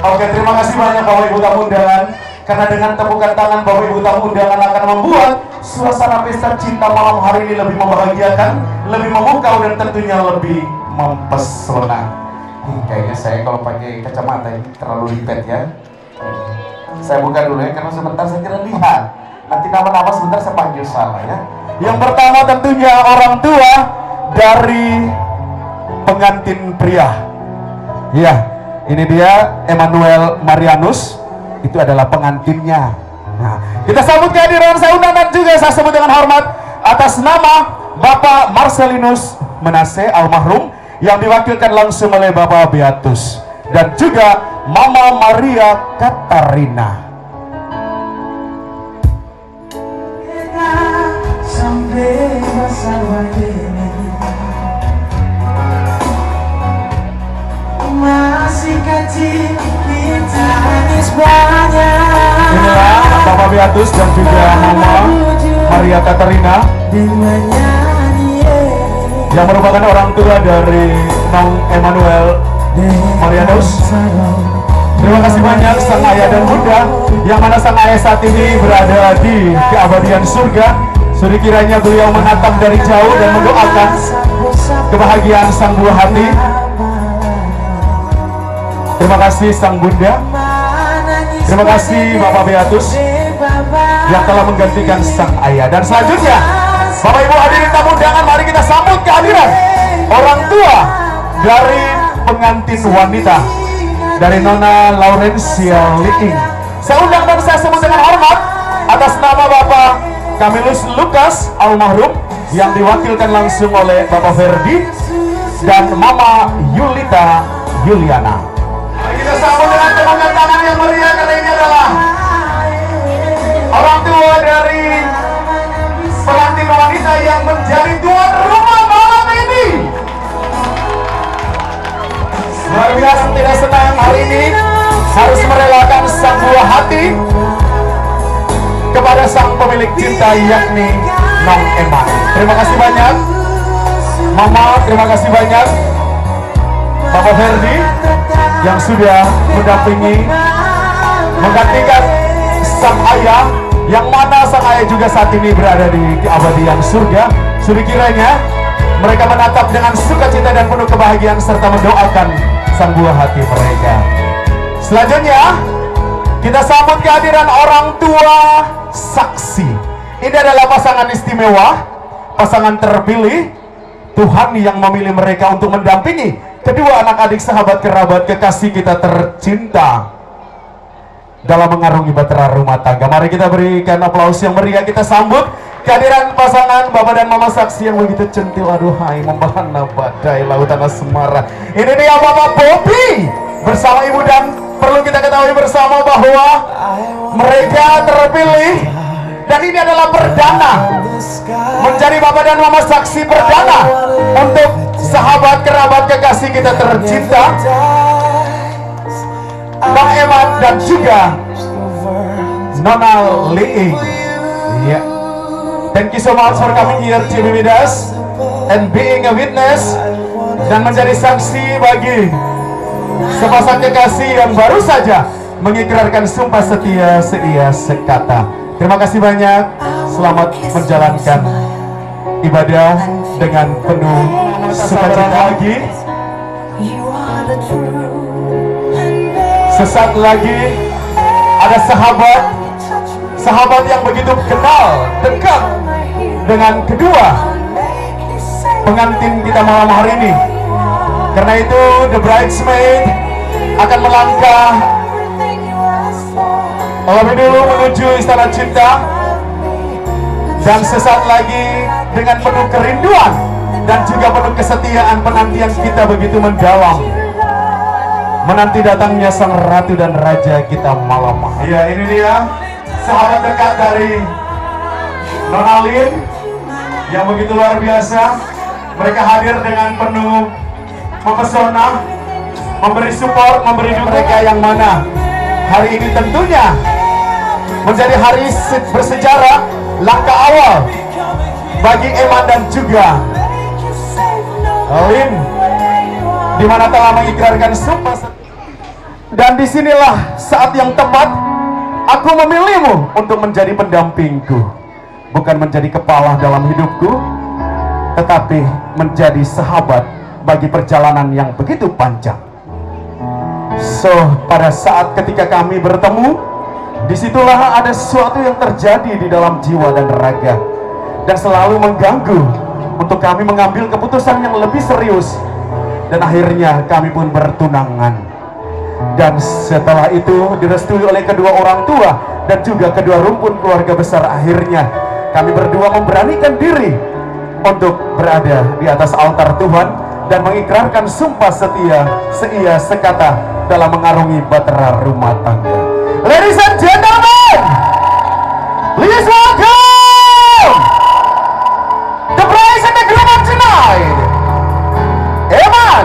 Oke, terima kasih banyak Bapak Ibu tamu undangan. Karena dengan tepukan tangan Bapak Ibu tamu undangan akan membuat suasana pesta cinta malam hari ini lebih membahagiakan, lebih memukau dan tentunya lebih mempesona. Kayaknya saya kalau pakai kacamata ini terlalu ribet ya. Saya buka dulu ya, karena sebentar saya kira lihat. Nanti nama-nama sebentar saya panggil salah ya. Yang pertama tentunya orang tua dari pengantin pria. Iya, ini dia Emmanuel Marianus. Itu adalah pengantinnya. Nah, kita sambut kehadiran saya undang dan juga saya sebut dengan hormat atas nama Bapak Marcelinus Menase almarhum yang diwakilkan langsung oleh Bapak Beatus dan juga Mama Maria Katarina. Sampai bersama ini masih kecil kita nangis banyak. Inilah Bapak Beatus dan juga Mama Maria Katarina yang merupakan orang tua dari Nong Emmanuel Marianus. Terima kasih banyak sang ayah dan bunda, yang mana sang ayah saat ini berada di keabadian surga. Sudah kiranya beliau menatap dari jauh dan mendoakan kebahagiaan sang buah hati. Terima kasih sang bunda. Terima kasih Bapak Beatus yang telah menggantikan sang ayah. Dan selanjutnya Bapak Ibu hadirin tamu undangan, mari kita sambut kehadiran orang tua dari pengantin wanita dari Nona Laurencia Liing. Saya undang dan saya sebut dengan hormat atas nama Bapak Camillus Lucas almarhum yang diwakilkan langsung oleh Bapak Ferdi dan Mama Yulita Yuliana. Mari kita sambut dengan tepuk tangan yang meriah, karena ini adalah orang tua dari pengantin wanita yang menjadi tuan rumah malam ini. Luar biasa, tidak senang hari ini harus merelakan sang buah hati kepada sang pemilik cinta, yakni Nong Emma. Terima kasih banyak Mama, terima kasih banyak Bapak Ferdi yang sudah mendampingi, menggantikan sang ayah, yang mana sang ayah juga saat ini berada di keabadian surga. Sudah kiranya mereka menatap dengan sukacita dan penuh kebahagiaan serta mendoakan sang buah hati mereka. Selanjutnya kita sambut kehadiran orang tua saksi. Ini adalah pasangan istimewa, pasangan terpilih. Tuhan yang memilih mereka untuk mendampingi kedua anak adik, sahabat, kerabat, kekasih kita tercinta dalam mengarungi bahtera rumah tangga. Mari kita berikan aplaus yang meriah. Kita sambut kehadiran pasangan Bapak dan Mama saksi yang begitu centil, aduhai, membahana badai lautan asmara. Ini dia Bapak Bobby bersama Ibu, dan perlu kita ketahui bersama bahwa mereka terpilih dan ini adalah perdana menjadi Bapak dan Mama saksi perdana untuk sahabat, kerabat, kekasih kita tercinta Bang Eman dan juga Nona Liing. Yeah. Thank you so much for coming here to be with us and being a witness dan menjadi saksi bagi sepasang kekasih yang baru saja mengikrarkan sumpah setia seia sekata. Terima kasih banyak. Selamat menjalankan ibadah dengan penuh sukacita lagi. Sesaat lagi ada sahabat yang begitu kenal dekat dengan kedua pengantin kita malam hari ini. Karena itu the bridesmaid akan melangkah lebih dulu menuju istana cinta, dan sesaat lagi dengan penuh kerinduan dan juga penuh kesetiaan penantian kita begitu mendalam menanti datangnya sang ratu dan raja kita malam hari. Ya, ini dia sahabat dekat dari Nona Lin yang begitu luar biasa. Mereka hadir dengan penuh mempesona, memberi support, memberi dukungan mereka, yang mana hari ini tentunya menjadi hari bersejarah, langkah awal bagi Eman dan juga Lin, di mana telah mengikrarkan sumpah. Dan disinilah saat yang tepat aku memilihmu untuk menjadi pendampingku, bukan menjadi kepala dalam hidupku, tetapi menjadi sahabat bagi perjalanan yang begitu panjang. So, pada saat ketika kami bertemu, disitulah ada sesuatu yang terjadi di dalam jiwa dan raga, dan selalu mengganggu untuk kami mengambil keputusan yang lebih serius. Dan akhirnya kami pun bertunangan. Dan setelah itu direstui oleh kedua orang tua dan juga kedua rumpun keluarga besar, akhirnya kami berdua memberanikan diri untuk berada di atas altar Tuhan dan mengikrarkan sumpah setia seia sekata dalam mengarungi bahtera rumah tangga. Ladies and gentlemen, please welcome the bride and the groom of tonight, Eman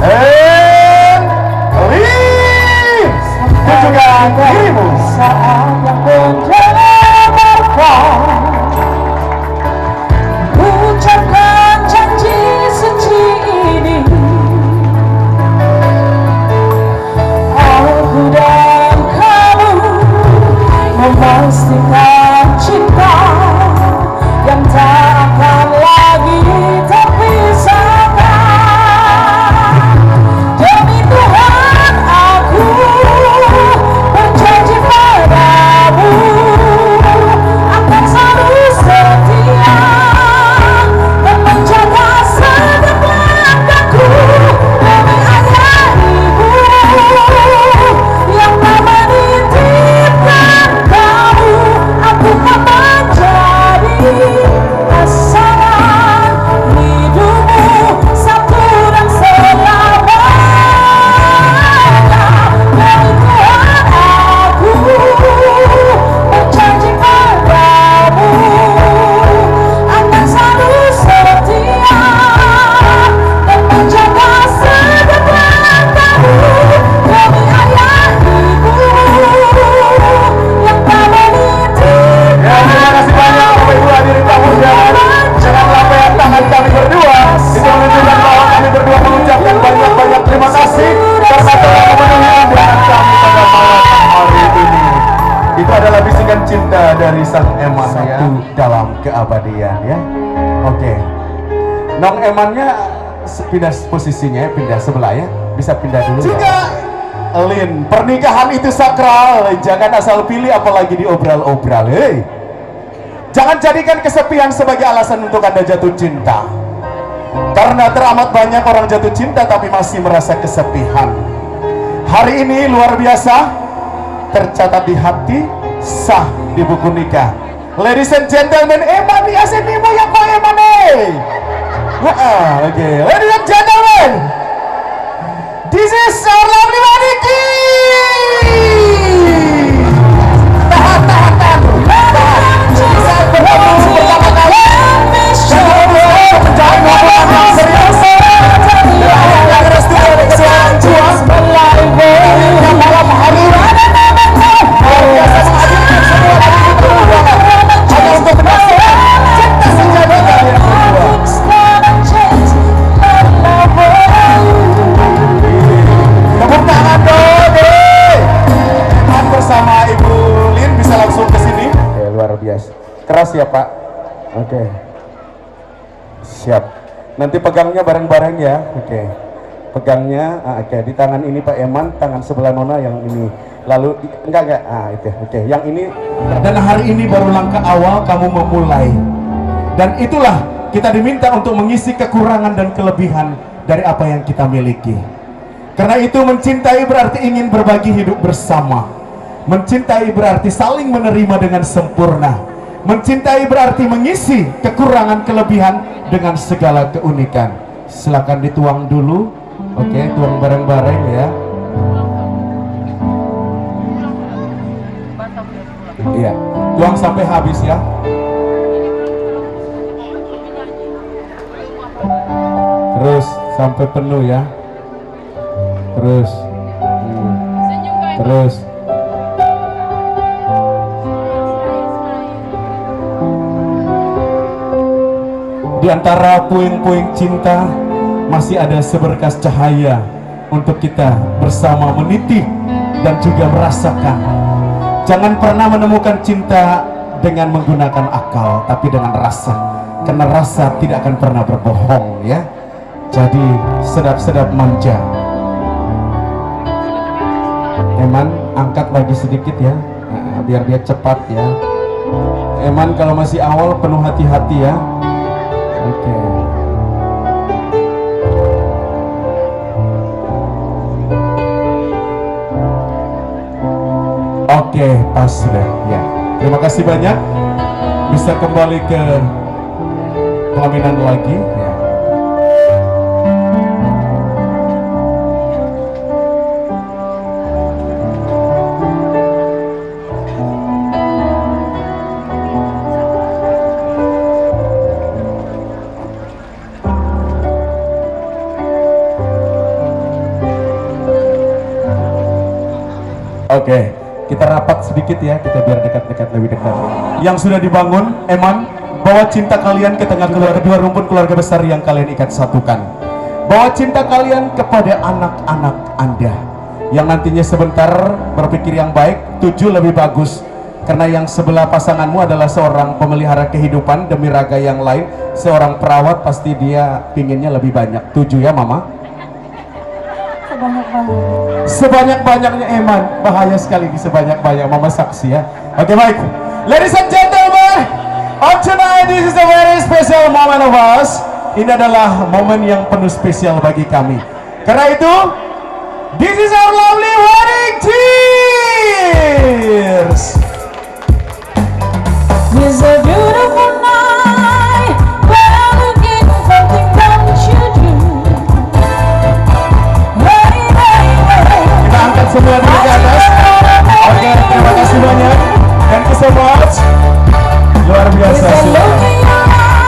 and Lin. Tunjukkan dirimu. Saat yang menjelaskan, ucapkan janji suci ini. Aku dan kamu memastikan cinta yang tak akan lagi terpisahkan. Demi Tuhan aku berjanji padamu akan selalu setia dan menjaga setiap langkahku. Demi ayah ibu yang tak menitipkan kamu, aku tak menjadi pasangan hidupmu satu dan selamanya. Demi Tuhan aku berjanji padamu akan selalu setia dan menjaga setiap langkahmu. Demi ayah ibu yang tak menitipkan. Ya, terima kasih banyak Bapak Ibu hadirin tamu undangan. Dengan lambaian tangan kami berdua, itu menunjukkan bahwa kami berdua mengucapkan banyak-banyak terima kasih karena telah memenuhi undangan kami pada malam hari ini. Itu adalah bisikan cinta dari sang Eman satu dalam keabadian, ya. Oke, Nong Emannya pindah posisinya, pindah sebelah ya, bisa pindah dulu. Juga Lin, pernikahan itu sakral, jangan asal pilih apalagi diobral-obral. Hei, jangan jadikan kesepian sebagai alasan untuk Anda jatuh cinta. Karena teramat banyak orang jatuh cinta tapi masih merasa kesepian. Hari ini luar biasa, tercatat di hati, sah di buku nikah. Ladies and gentlemen, Eman di Asenimo yang kau Eman. Oke, ladies and gentlemen, this is our lovely Maniki. Tahan. Saat bertemu pertama kali, saya berdua menjalin hubungan yang serius. Dan akhirnya restu dari kedua orang tua. Yang malam hari luar biasa menghadirkan semua dari itu hanya untuk menyaksikan cinta sejati kalian berdua. Tepuk tangan dong, Eman bersama Ibu Lin bisa langsung ke sini. Oke, luar biasa. Keras ya Pak. Oke. Siap. Nanti pegangnya bareng-bareng ya. Oke. Pegangnya, oke, di tangan ini Pak Eman, tangan sebelah Nona yang ini. Lalu enggak. Itu. Oke, yang ini. Dan hari ini baru langkah awal kamu memulai. Dan itulah kita diminta untuk mengisi kekurangan dan kelebihan dari apa yang kita miliki. Karena itu mencintai berarti ingin berbagi hidup bersama. Mencintai berarti saling menerima dengan sempurna. Mencintai berarti mengisi kekurangan kelebihan dengan segala keunikan. Silakan dituang dulu. Oke, tuang bareng-bareng ya. Iya, tuang sampai habis ya. Terus sampai penuh ya. Terus. Terus. Di antara puing-puing cinta masih ada seberkas cahaya untuk kita bersama meniti dan juga merasakan. Jangan pernah menemukan cinta dengan menggunakan akal, tapi dengan rasa, karena rasa tidak akan pernah berbohong ya. Jadi sedap-sedap manja. Eman angkat lagi sedikit ya, biar dia cepat ya. Eman kalau masih awal penuh hati-hati ya. Oke. Oke, pas sudah ya. Terima kasih banyak. Bisa kembali ke pelaminan lagi ya. Oke, kita rapat sedikit ya, kita biar dekat-dekat, lebih dekat. Yang sudah dibangun, Eman, bawa cinta kalian ke tengah kedua rumpun keluarga besar yang kalian ikat satukan. Bawa cinta kalian kepada anak-anak Anda, yang nantinya sebentar berpikir yang baik, 7 lebih bagus. Karena yang sebelah pasanganmu adalah seorang pemelihara kehidupan demi raga yang lain, seorang perawat, pasti dia pinginnya lebih banyak. 7 ya Mama? Sebanyak-banyaknya Eman, bahaya sekali di sebanyak-banyak. Mama saksi ya. Oke baik, ladies and gentlemen, on tonight this is a very special moment of us. Ini adalah momen yang penuh spesial bagi kami. Karena itu, this is our lovely wedding tears. It's a beautiful night. We're looking something don't you do. Hey, hey, hey. Kita angkat semua dulu ke atas. Oke, terima kasih banyak. Thank you so much. Luar biasa. It's a look in your eye.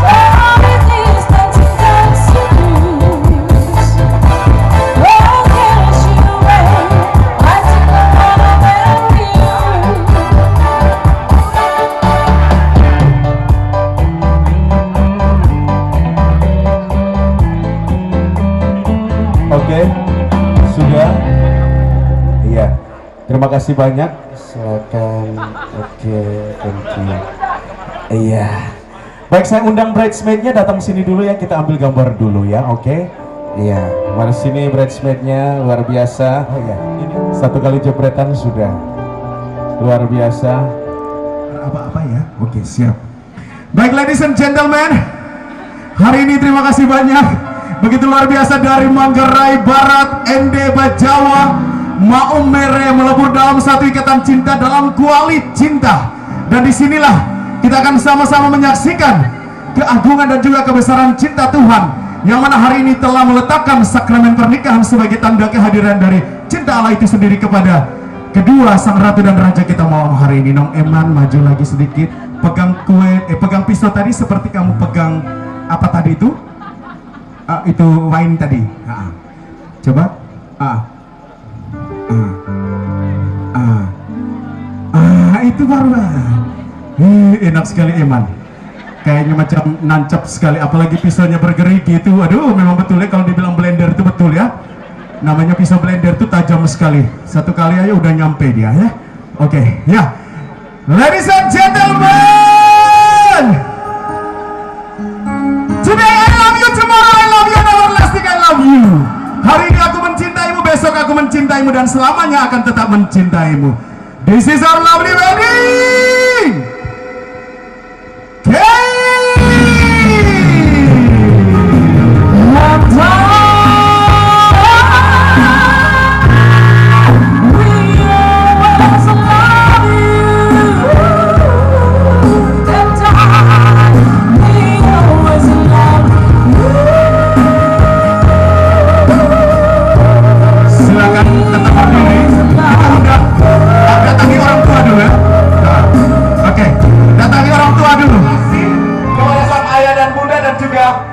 All it is nothing else to lose. Oh, can't you wait? I think I wanna marry you. Oke, sudah. Iya, terima kasih banyak. Silakan. Oke, thank you. Iya. Baik, saya undang bridesmaid-nya datang sini dulu ya, kita ambil gambar dulu ya, oke? Iya, mari sini bridesmaid-nya, luar biasa. Oh iya, ini 1 kali jepretan sudah. Luar biasa. Apa-apa ya? Oke, siap. Baik, ladies and gentlemen, hari ini terima kasih banyak. Begitu luar biasa dari Manggarai Barat, ND Bajawa, Maum Mere melebur dalam satu ikatan cinta dalam kuali cinta. Dan disinilah kita akan sama-sama menyaksikan keagungan dan juga kebesaran cinta Tuhan, yang mana hari ini telah meletakkan sakramen pernikahan sebagai tanda kehadiran dari cinta Allah itu sendiri kepada kedua sang ratu dan raja kita malam hari ini. Nong Eman maju lagi sedikit, pegang pegang pisau tadi seperti kamu pegang apa tadi itu? Itu wine tadi. Coba. Itu baru. Enak sekali Eman. Kayaknya macam nancap sekali, apalagi pisaunya bergerigi itu. Aduh, memang betul ya kalau dibilang blender itu betul ya. Namanya pisau blender itu tajam sekali. Satu kali aja udah nyampe dia ya. Oke, ya. Ladies and gentlemen, today I love you, tomorrow I love you, and everlasting I love you. Hari ini aku mencintaimu, besok aku mencintaimu, dan selamanya akan tetap mencintaimu. This is our lovely wedding.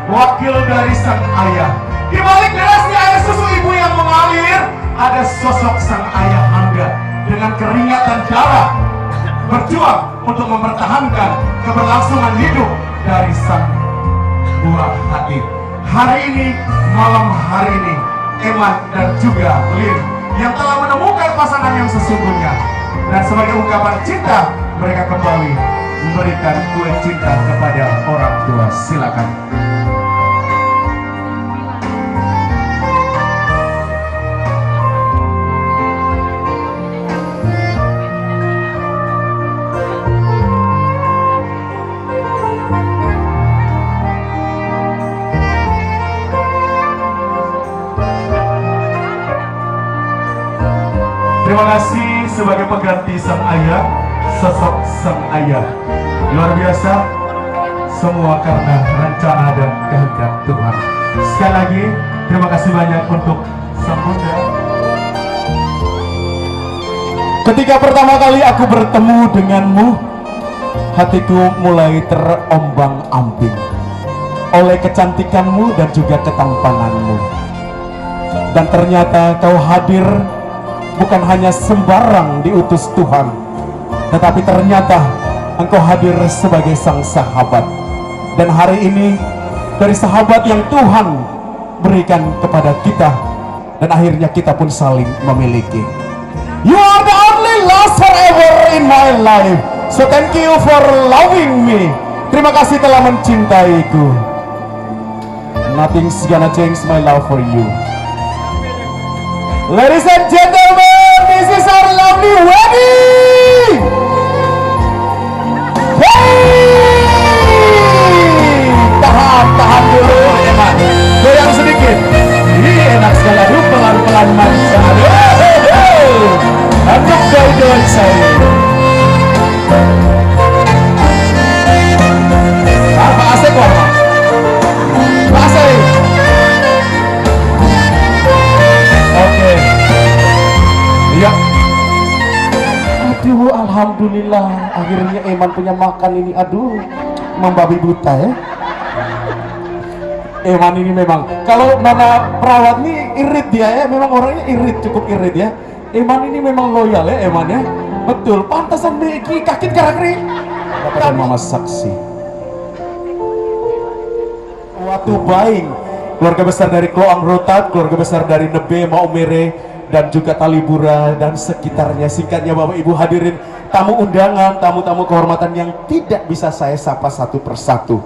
Wakil dari sang ayah. Di balik derasnya air susu ibu yang mengalir, ada sosok sang ayah Anda dengan keringat dan darah berjuang untuk mempertahankan keberlangsungan hidup dari sang buah hati. Hari ini, malam hari ini, Eman dan juga Lin yang telah menemukan pasangan yang sesungguhnya. Dan sebagai ungkapan cinta, mereka kembali memberikan kue cinta kepada orang tua. Silakan. Terima kasih sebagai pengganti sang ayah, sosok sang ayah. Luar biasa, semua karena rencana dan kehendak Tuhan. Sekali lagi, terima kasih banyak untuk sang bunda. Ketika pertama kali aku bertemu denganmu, hatiku mulai terombang-ambing oleh kecantikanmu dan juga ketampananmu. Dan ternyata kau hadir bukan hanya sembarang diutus Tuhan, tetapi ternyata engkau hadir sebagai sang sahabat. Dan hari ini dari sahabat yang Tuhan berikan kepada kita, dan akhirnya kita pun saling memiliki. You are the only love forever in my life. So thank you for loving me. Terima kasih telah mencintaiku. Nothing's gonna change my love for you. Ladies and gentlemen, this is our lovely wedding. Hey, tahan dulu, Eman. Goyang sedikit. Ini enak sekali. Aduh, pelan-pelan manja. Aduh, doi saya. Apa asik kok? Asik. Oke. Iya. Aduh, alhamdulillah akhirnya Eman punya makan ini. Aduh, membabi buta ya. Eman ini memang, kalau nona perawat ini irit dia ya, memang orangnya irit, cukup irit ya. Eman ini memang loyal ya, Eman ya. Betul, pantasan Meki kakit karakri. Kata mama saksi. Waktu baing, keluarga besar dari Kloang Rotat, keluarga besar dari Nebe, Maumere, dan juga Talibura dan sekitarnya. Singkatnya Bapak Ibu hadirin tamu undangan, tamu-tamu kehormatan yang tidak bisa saya sapa satu persatu.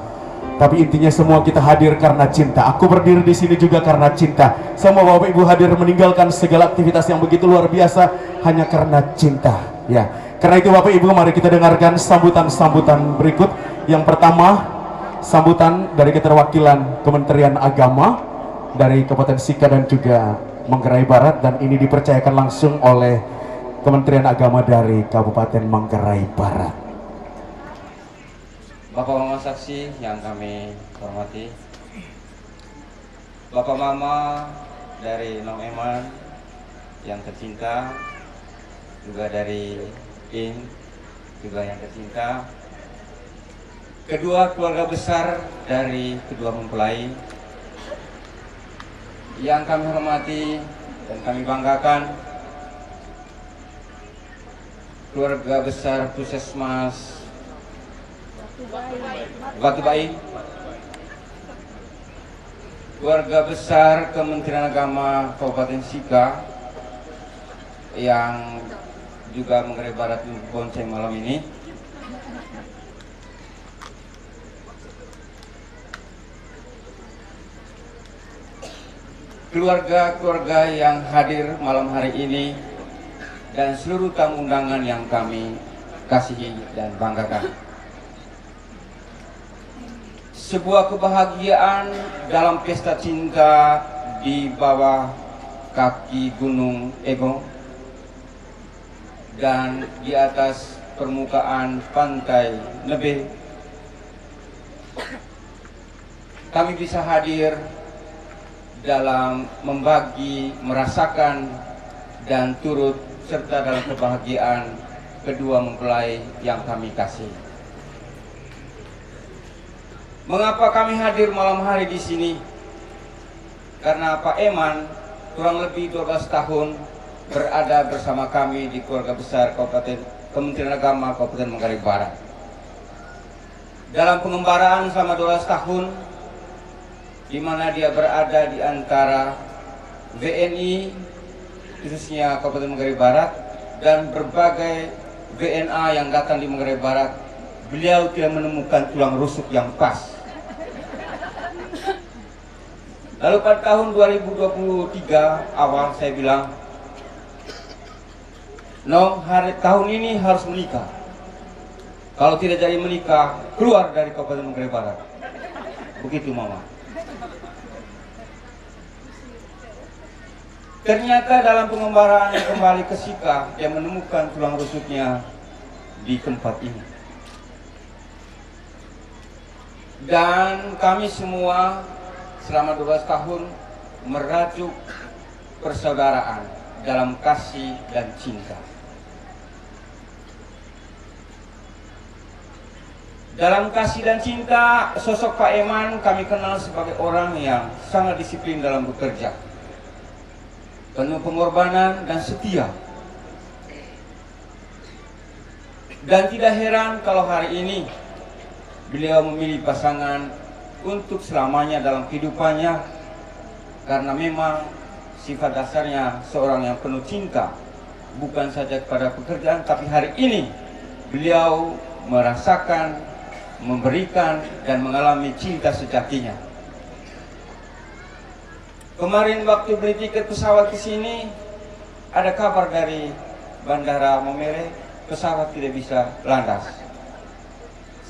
Tapi intinya semua kita hadir karena cinta. Aku berdiri di sini juga karena cinta. Semua Bapak Ibu hadir meninggalkan segala aktivitas yang begitu luar biasa hanya karena cinta. Ya, karena itu Bapak Ibu mari kita dengarkan sambutan-sambutan berikut. Yang pertama, sambutan dari keterwakilan Kementerian Agama dari Kabupaten Sika dan juga Manggarai Barat, dan ini dipercayakan langsung oleh Kementerian Agama dari Kabupaten Manggarai Barat. Bapak Mama saksi yang kami hormati, Bapak Mama dari Nong Eman yang tercinta, juga dari In juga yang tercinta, kedua keluarga besar dari kedua mempelai yang kami hormati dan kami banggakan, keluarga besar Puskesmas Batu Bain, keluarga besar Kementerian Agama Kabupaten Sika yang juga Manggarai Barat bonceng malam ini, keluarga-keluarga yang hadir malam hari ini, dan seluruh tamu undangan yang kami kasihi dan banggakan. Sebuah kebahagiaan dalam pesta cinta di bawah kaki Gunung Egong dan di atas permukaan pantai Nebe. Kami bisa hadir dalam membagi, merasakan, dan turut serta dalam kebahagiaan kedua mempelai yang kami kasih. Mengapa kami hadir malam hari di sini? Karena Pak Eman kurang lebih 12 tahun berada bersama kami di keluarga besar Kementerian Agama Kabupaten Manggarai Barat. Dalam pengembaraan selama 12 tahun, di mana dia berada di antara WNI khususnya Kabupaten Manggarai Barat dan berbagai WNA yang datang di Manggarai Barat, beliau tidak menemukan tulang rusuk yang pas. Lalu pada tahun 2023 awal saya bilang, Nong, tahun ini harus menikah. Kalau tidak jadi menikah, keluar dari Kabupaten Manggarai Barat. Begitu Mama. Ternyata dalam pengembaraan kembali ke Sika, dia menemukan tulang rusuknya di tempat ini. Dan kami semua selama 12 tahun merajuk persaudaraan dalam kasih dan cinta. Dalam kasih dan cinta, sosok Pak Eman kami kenal sebagai orang yang sangat disiplin dalam bekerja, penuh pengorbanan dan setia. Dan tidak heran kalau hari ini beliau memilih pasangan untuk selamanya dalam kehidupannya, karena memang sifat dasarnya seorang yang penuh cinta, bukan saja kepada pekerjaan, tapi hari ini beliau merasakan, memberikan, dan mengalami cinta sejatinya. Kemarin waktu beli tiket pesawat ke sini, ada kabar dari Bandara Momere, pesawat tidak bisa landas.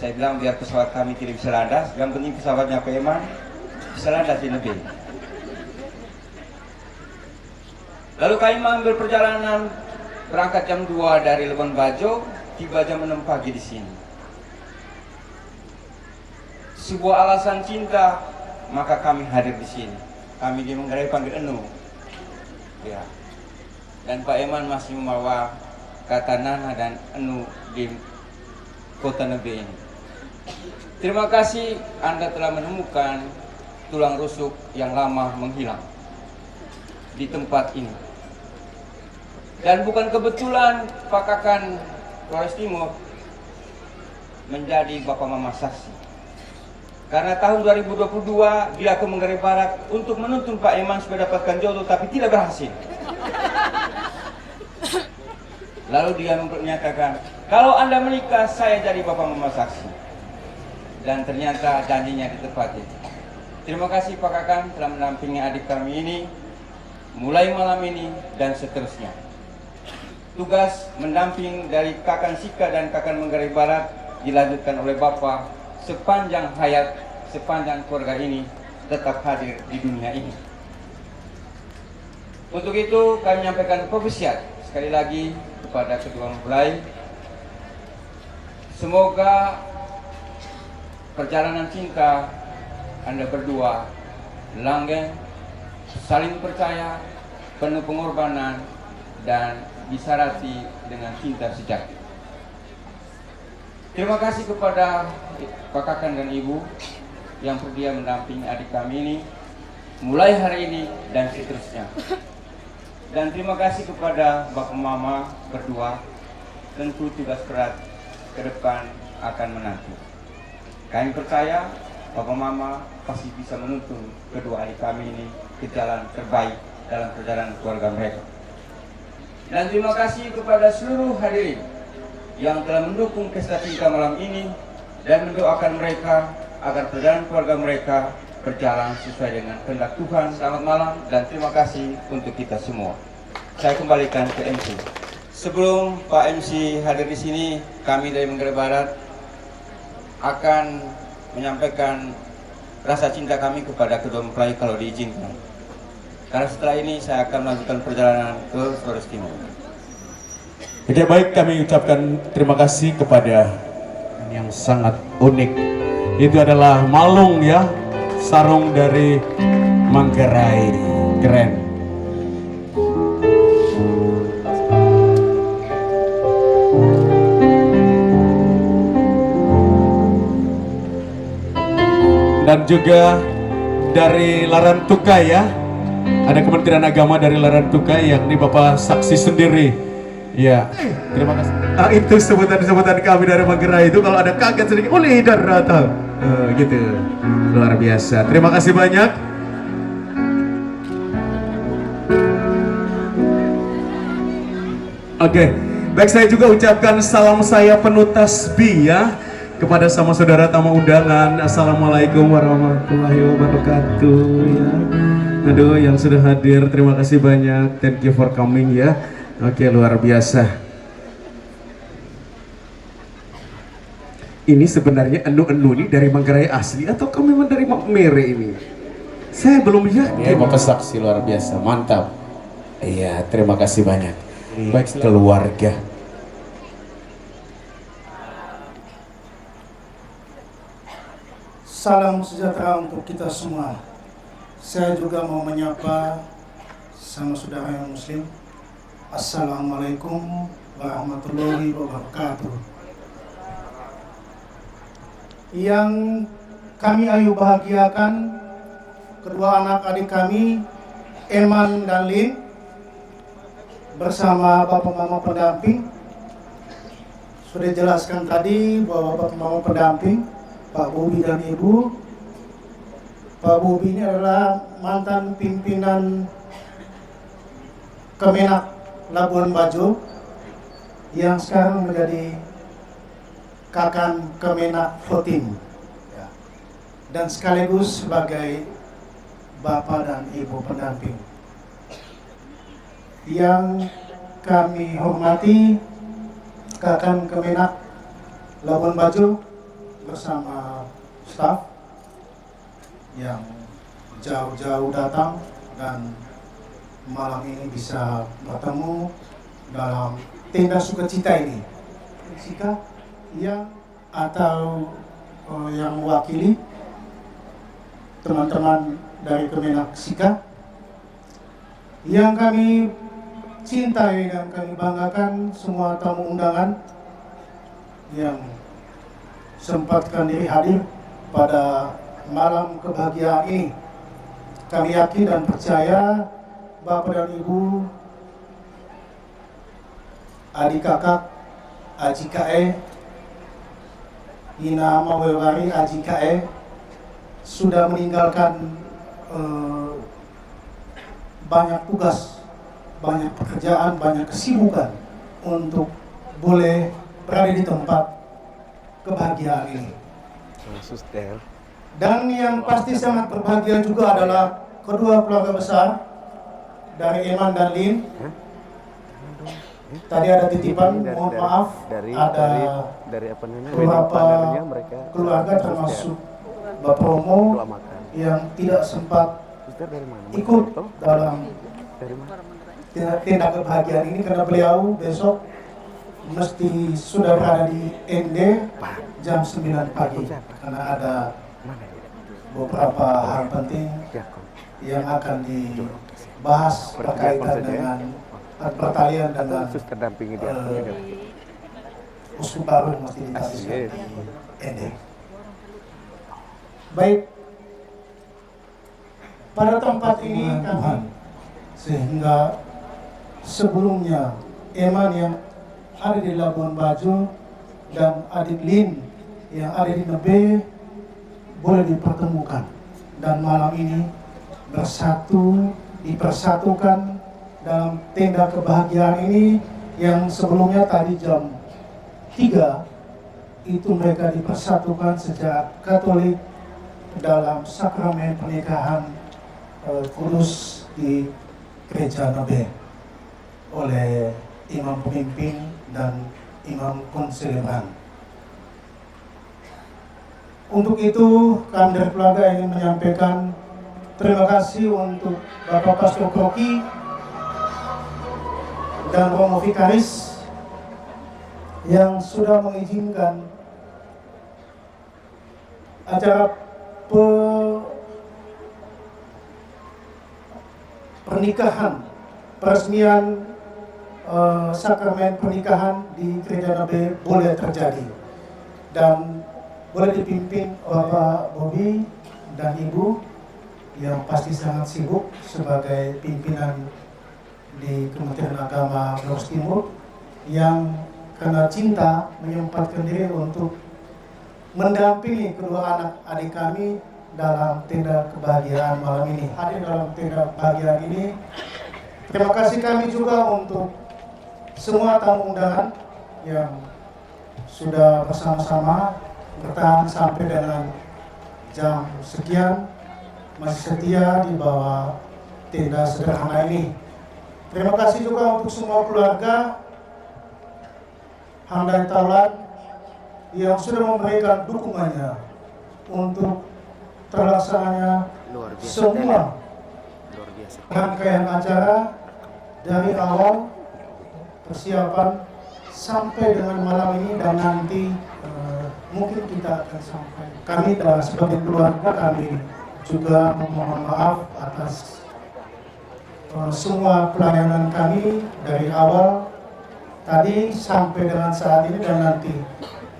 Saya bilang biar pesawat kami tidak bisa landas, yang penting pesawatnya Pak Eman bisa landas di negeri. Lalu kami mengambil perjalanan berangkat jam 2 dari Labuan Bajo, tiba jam 6 pagi di sini. Sebuah alasan cinta, maka kami hadir di sini. Kami di Manggarai panggil Enu. Ya. Dan Pak Eman masih membawa kata Nana dan Enu di kota negeri ini. Terima kasih Anda telah menemukan tulang rusuk yang lama menghilang di tempat ini. Dan bukan kebetulan Pak Kakan Flores Timur menjadi Bapak Mama saksi. Karena tahun 2022 dia ke Manggarai Barat untuk menuntun Pak Eman supaya dapatkan jodoh, tapi tidak berhasil. Lalu dia menyatakan, kalau Anda menikah, saya jadi Bapak Mama saksi. Dan ternyata janjinya ditepati. Terima kasih Pak Kakan telah mendampingi adik kami ini mulai malam ini dan seterusnya. Tugas mendamping dari Kakan Sika dan Kakan Manggarai Barat dilanjutkan oleh Bapak sepanjang hayat, sepanjang keluarga ini tetap hadir di dunia ini. Untuk itu kami menyampaikan profesiat sekali lagi kepada kedua mempelai. Semoga perjalanan cinta Anda berdua langgeng, saling percaya, penuh pengorbanan, dan disarati dengan cinta sejati. Terima kasih kepada Pak Kakan dan Ibu yang sedia mendampingi adik kami ini mulai hari ini dan seterusnya. Dan terima kasih kepada Bapak Mama berdua, tentu tugas berat ke depan akan menanti. Kami percaya Bapak Mama pasti bisa menuntun kedua adik kami ini ke jalan terbaik dalam perjalanan keluarga mereka. Dan terima kasih kepada seluruh hadirin yang telah mendukung pesta cinta malam ini dan mendoakan mereka agar perjalanan keluarga mereka berjalan sesuai dengan kehendak Tuhan. Selamat malam dan terima kasih untuk kita semua. Saya kembalikan ke MC. Sebelum Pak MC hadir di sini, kami dari Manggarai Barat akan menyampaikan rasa cinta kami kepada kedua mempelai kalau diizinkan. Karena setelah ini saya akan melanjutkan perjalanan ke Flores Timur. Oke, baik, kami ucapkan terima kasih kepada yang sangat unik. Itu adalah Malung ya, sarung dari Manggarai, keren. Dan juga dari Laran Tukai ya, ada Kementerian Agama dari Laran Tukai, yakni Bapak saksi sendiri. Ya, terima kasih. Itu sebutan-sebutan kami dari Manggarai itu kalau ada kaget sedikit, oleh darata, gitu, luar biasa. Terima kasih banyak. Oke, baik, saya juga ucapkan salam saya penuh tasbih ya kepada sama saudara tamu undangan. Assalamualaikum warahmatullahi wabarakatuh ya. Aduh, yang sudah hadir terima kasih banyak. Thank you for coming ya. Oke, luar biasa. Ini sebenarnya enu-enu ini dari Manggarai asli atau memang dari Mere ini? Saya belum yakin. Ya, Bapak saksi luar biasa, mantap. Iya, terima kasih banyak. Baik keluarga. Salam sejahtera untuk kita semua. Saya juga mau menyapa sama saudara yang muslim. Assalamualaikum warahmatullahi wabarakatuh. Yang kami ayu bahagiakan kedua anak adik kami, Eman dan Lin, bersama Bapak Mama pendamping. Sudah dijelaskan tadi bahwa Bapak Mama pendamping, Pak Bobi dan Ibu. Pak Bobi ini adalah mantan pimpinan Kemenak Labuan Bajo yang sekarang menjadi Kakan Kemenak Voting ya, dan sekaligus sebagai Bapak dan Ibu pendamping. Yang kami hormati Kakan Kemenak Labuan Bajo bersama staf yang jauh-jauh datang dan malam ini bisa bertemu dalam tenda sukacita ini. Sika yang atau yang mewakili teman-teman dari Kemenak Sika yang kami cintai dan kami banggakan, semua tamu undangan yang sempatkan diri hadir pada malam kebahagiaan ini. Kami yakin dan percaya Bapak dan Ibu, adik kakak, aji kae, Ina Mawewari aji kae sudah meninggalkan banyak tugas, banyak pekerjaan, banyak kesibukan untuk boleh berada di tempat kebahagiaan ini. Dan yang pasti sangat berbahagia juga adalah kedua keluarga besar dari Eman dan Lin. Tadi ada titipan, mohon maaf, ada beberapa keluarga termasuk Bapak Romo yang tidak sempat ikut dalam tenda kebahagiaan ini karena beliau besok mesti sudah berada di ND jam 9 pagi karena ada beberapa hal penting yang akan dibahas berkaitan dengan pertalian dengan uskup baru yang mesti ditafsirkan di ND. Baik, pada tempat ini kami sehingga sebelumnya Eman yang ada di Labuan Bajo dan adik Lin yang ada di Nebe boleh dipertemukan dan malam ini dipersatukan dalam tenda kebahagiaan ini yang sebelumnya tadi jam 3 itu mereka dipersatukan sejak Katolik dalam sakramen pernikahan kudus di Gereja Nebe oleh imam pemimpin dan imam konselebran. Untuk itu kami dari keluarga ingin menyampaikan terima kasih untuk Bapak Pastor Kroki dan Romo Vikaris yang sudah mengizinkan acara pernikahan, peresmian sakramen pernikahan di Gereja Nebe boleh terjadi dan boleh dipimpin Bapak Bobi dan Ibu yang pasti sangat sibuk sebagai pimpinan di Kementerian Agama Flores Timur yang karena cinta menyempatkan diri untuk mendampingi kedua anak adik kami dalam tenda kebahagiaan malam ini. Hadir dalam tenda kebahagiaan ini. Terima kasih kami juga untuk semua tamu undangan yang sudah bersama-sama bertahan sampai dengan jam sekian masih setia di bawah tenda sederhana ini. Terima kasih juga untuk semua keluarga Handai Taulan yang sudah memberikan dukungannya untuk terlaksananya semua rangkaian acara dari awal persiapan sampai dengan malam ini dan nanti mungkin kita akan sampai. Kami sebagai keluarga kami juga memohon maaf atas semua pelayanan kami dari awal tadi sampai dengan saat ini dan nanti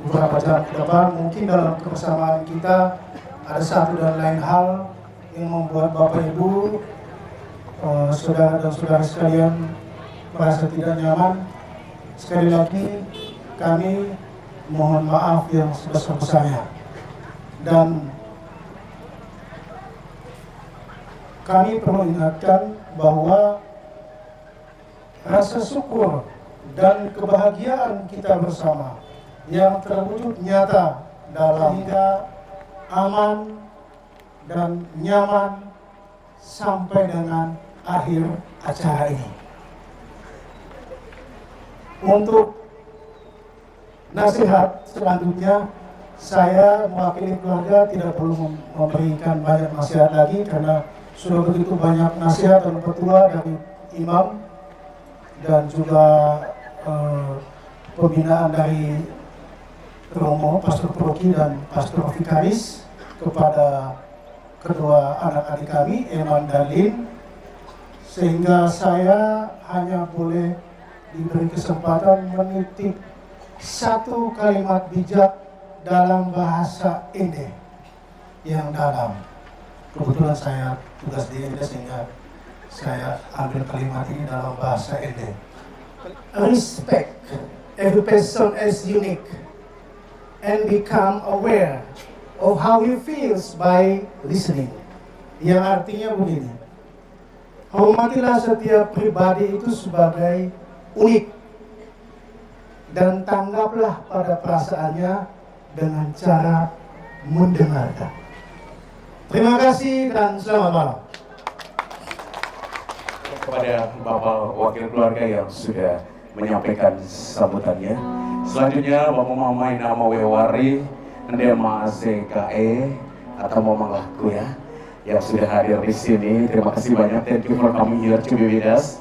beberapa jam ke depan. Mungkin dalam kebersamaan kita ada satu dan lain hal yang membuat Bapak Ibu, saudara dan saudara sekalian merasa tidak nyaman. Sekali lagi kami mohon maaf yang sebesar-besarnya dan kami perlu ingatkan bahwa rasa syukur dan kebahagiaan kita bersama yang terwujud nyata dalam hingga aman dan nyaman sampai dengan akhir acara ini. Untuk nasihat selanjutnya, saya mewakili keluarga tidak perlu memberikan banyak nasihat lagi karena sudah begitu banyak nasihat dan petua dari imam dan juga pembinaan dari Romo, Pastor Proki dan Pastor Vikaris kepada kedua anak-adik kami, Eman dan Lin, sehingga saya hanya boleh diberi kesempatan menitip satu kalimat bijak dalam bahasa Ende yang dalam. Kebetulan saya tugas di Ende sehingga saya ambil kalimat ini dalam bahasa Ende. Respect every person as unique and become aware of how he feels by listening. Yang artinya begini, hormatilah setiap pribadi itu sebagai unik dan tanggaplah pada perasaannya dengan cara mendengarkan. Terima kasih dan selamat malam. Kepada Bapak Wakil Keluarga yang sudah menyampaikan sambutannya. Selanjutnya Bapak Mama Nama Wewari Ndema CKE atau Mama Laku ya yang sudah hadir di sini. Terima kasih banyak. Thank you for coming here to be with us.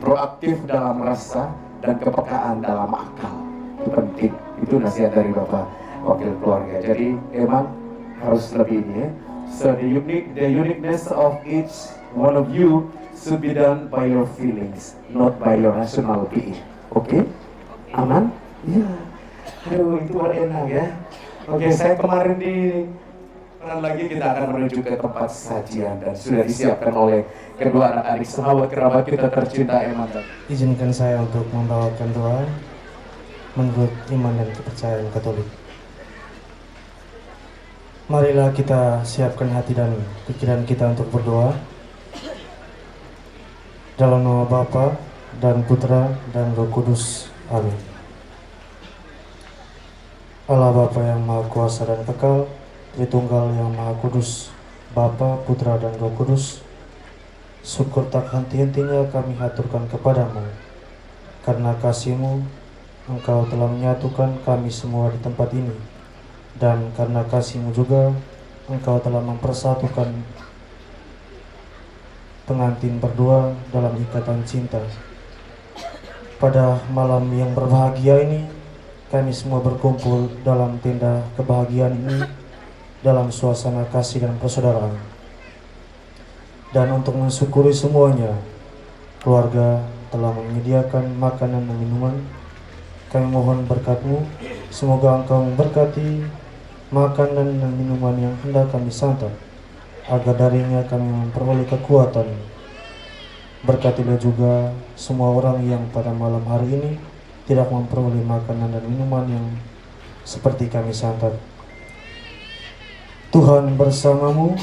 Proaktif dalam rasa dan kepekaan dalam akal itu penting. Itu nasihat dari Bapak Wakil Keluarga. Jadi emang harus lebih ini ya. So the uniqueness of each one of you should be done by your feelings, not by your rational being. Oke? Aman? Iya. Aduh, itu enak ya. Oke, saya kemarin di lagi kita akan menuju ke tempat sajian dan sudah disiapkan oleh kedua anak-adik sahabat kerabat kita tercinta Eman. Izinkan saya untuk membawakan doa menurut iman dan kepercayaan Katolik. Marilah kita siapkan hati dan pikiran kita untuk berdoa. Dalam nama Bapa dan Putra dan Roh Kudus. Amin. Allah Bapa yang Maha Kuasa dan Kekal, Tritunggal yang Maha Kudus, Bapa, Putra dan Roh Kudus, syukur tak henti-hentinya kami haturkan kepadamu. Karena kasih-Mu, Engkau telah menyatukan kami semua di tempat ini. Dan karena kasih-Mu juga, Engkau telah mempersatukan pengantin berdua dalam ikatan cinta. Pada malam yang berbahagia ini, kami semua berkumpul dalam tenda kebahagiaan ini dalam suasana kasih dan persaudaraan. Dan untuk mensyukuri semuanya, keluarga telah menyediakan makanan dan minuman. Kami mohon berkat-Mu, semoga Engkau memberkati makanan dan minuman yang hendak kami santap, agar darinya kami memperoleh kekuatan. Berkatilah juga semua orang yang pada malam hari ini tidak memperoleh makanan dan minuman yang seperti kami santap. Tuhan bersamamu.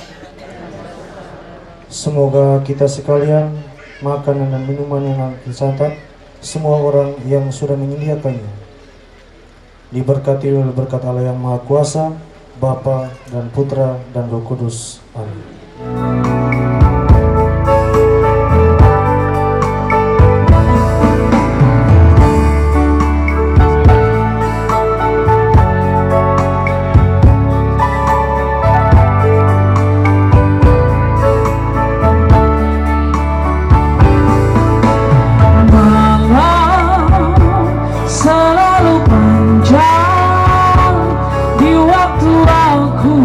Semoga kita sekalian makanan dan minuman yang kami santap semua orang yang sudah menyediakannya. Diberkati oleh berkat Allah yang Maha Kuasa, Bapa dan Putra dan Roh Kudus. Amin. Selalu panjang di waktu aku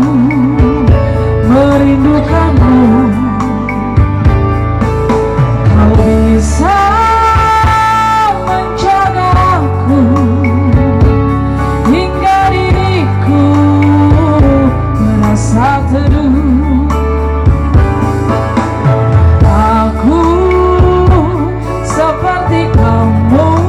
merindukanmu. Kau bisa menjaga aku hingga diriku merasa teduh. Aku seperti kamu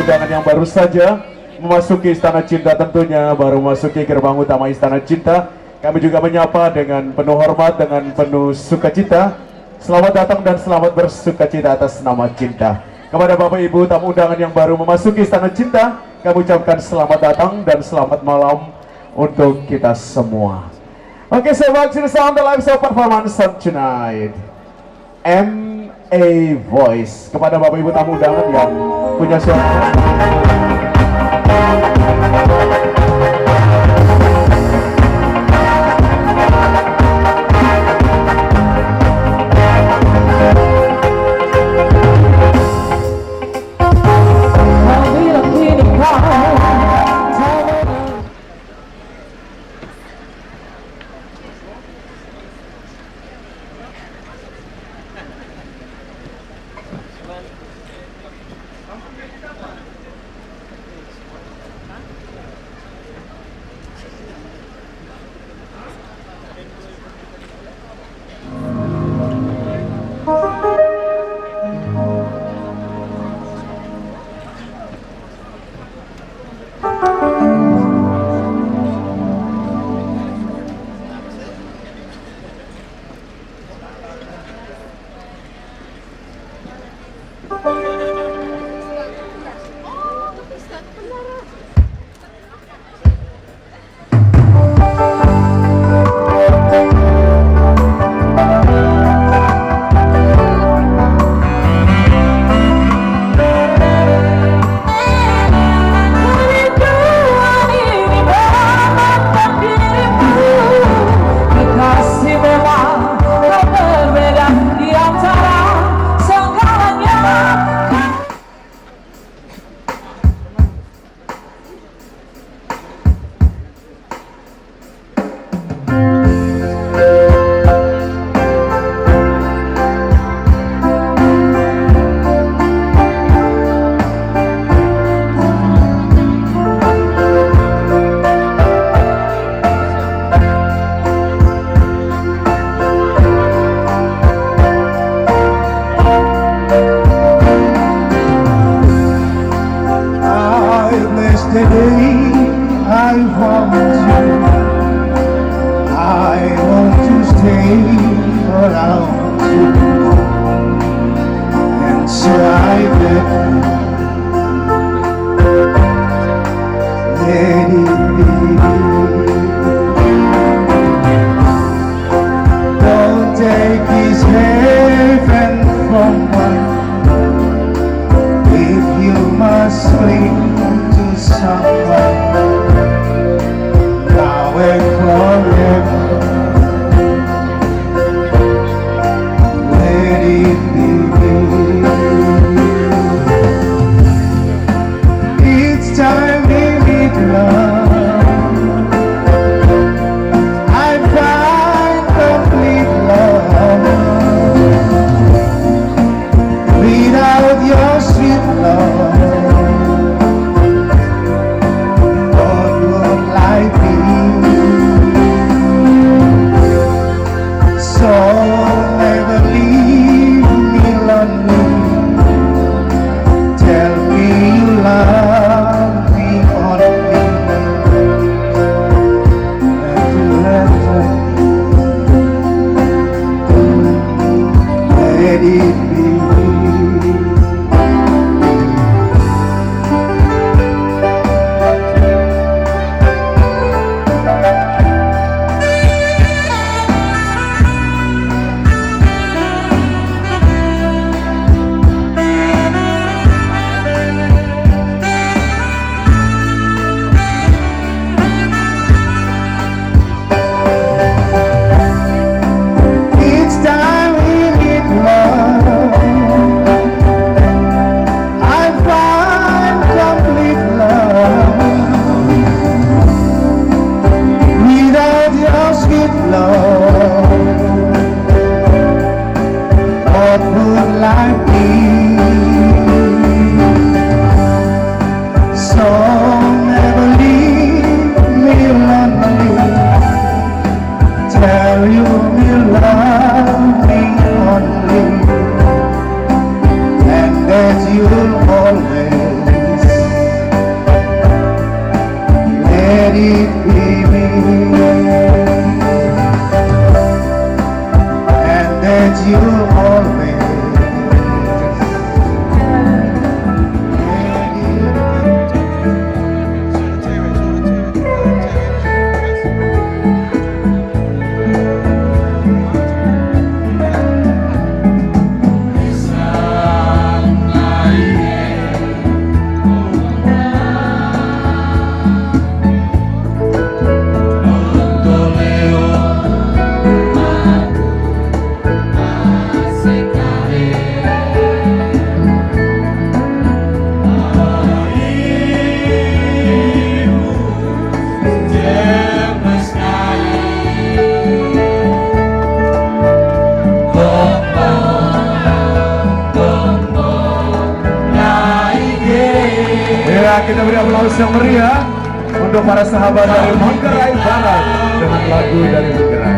undangan yang baru saja memasuki Istana Cinta, tentunya baru memasuki gerbang utama Istana Cinta. Kami juga menyapa dengan penuh hormat, dengan penuh sukacita. Selamat datang dan selamat bersukacita atas nama cinta. Kepada Bapak Ibu tamu undangan yang baru memasuki Istana Cinta, kami ucapkan selamat datang dan selamat malam untuk kita semua. Okay, so back to the sound, the live show performance of tonight. MA Voice. Kepada Bapak Ibu tamu undangan yang punya suara. cium oleh Ya, kita beri aplaus yang meriah untuk para sahabat dari Manggarai Barat dengan lagu dari Manggarai.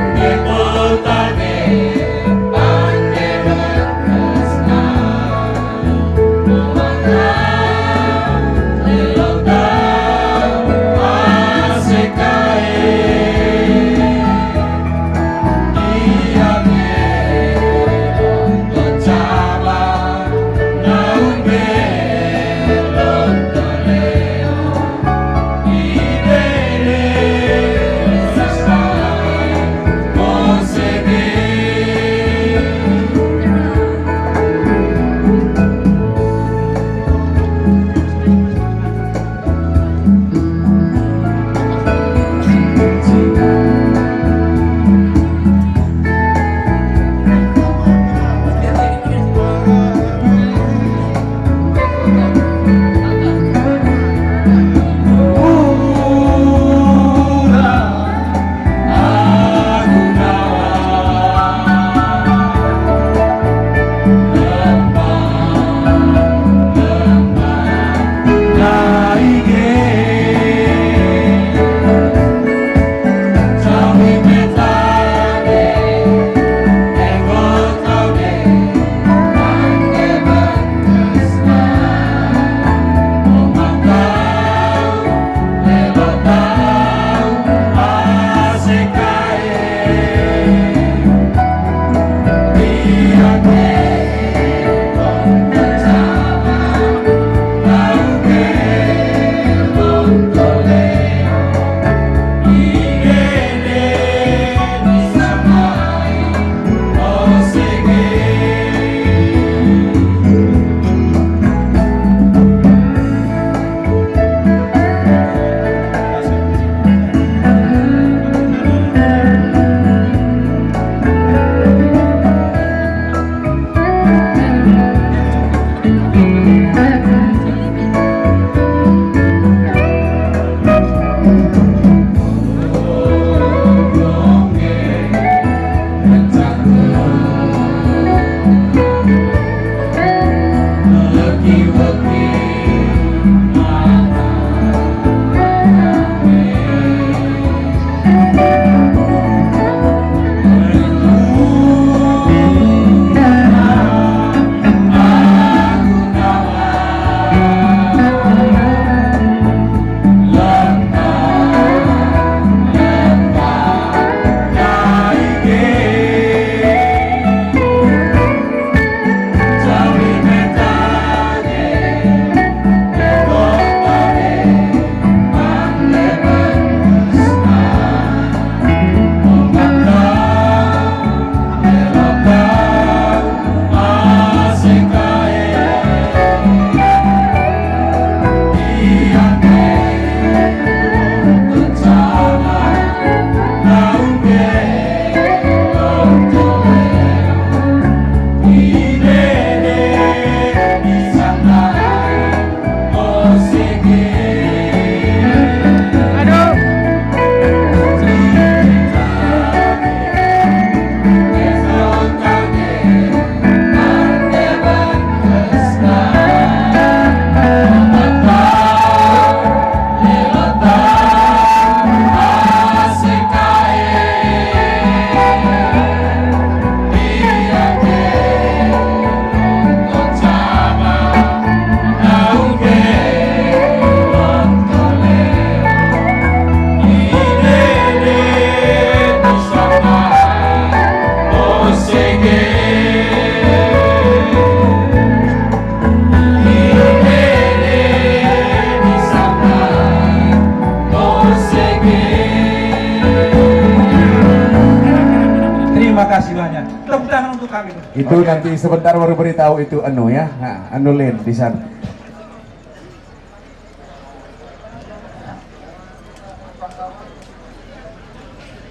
Terima kasih banyak. Tepuk tangan untuk kami. Itu nanti sebentar baru beritahu itu anu ya. Nah, anu Lin di sana.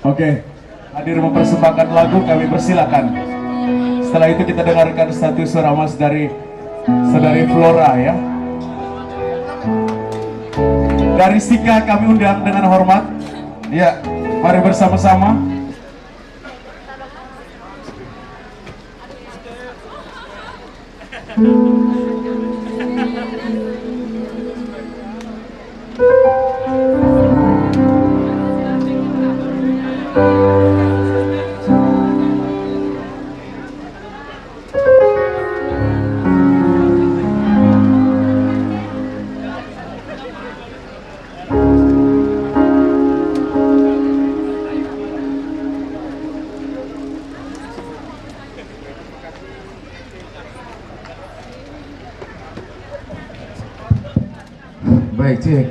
Oke, hadir mempersembahkan lagu kami persilakan. Setelah itu kita dengarkan satu suara mas dari saudari Flora ya. Dari Sika kami undang dengan hormat. Ya, mari bersama-sama. Baik, cik.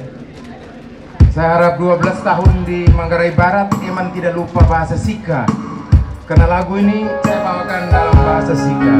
Saya harap 12 tahun di Manggarai Barat Eman tidak lupa bahasa Sika. Karena lagu ini saya bawakan dalam bahasa Sika.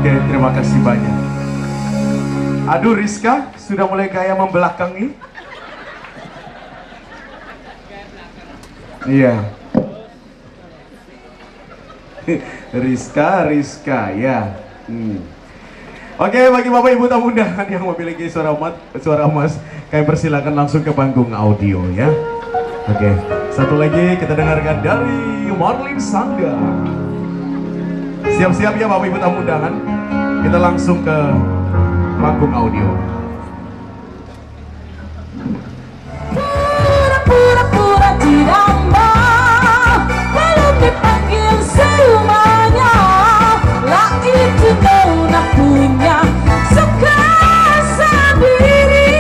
Terima kasih banyak. Aduh, Rizka sudah mulai gaya membelakangi. Iya. Rizka ya. Oke, bagi Bapak Ibu tamu undangan yang memiliki suara emas, kami persilakan langsung ke panggung audio ya. Oke, satu lagi kita dengarkan dari Marlin Sangga. Siap-siap ya Bapak Ibu tamu undangan. Kita langsung ke panggung audio. Pura-pura tidak mau, belum dipanggil semuanya. Lah itu nona punya suka sendiri.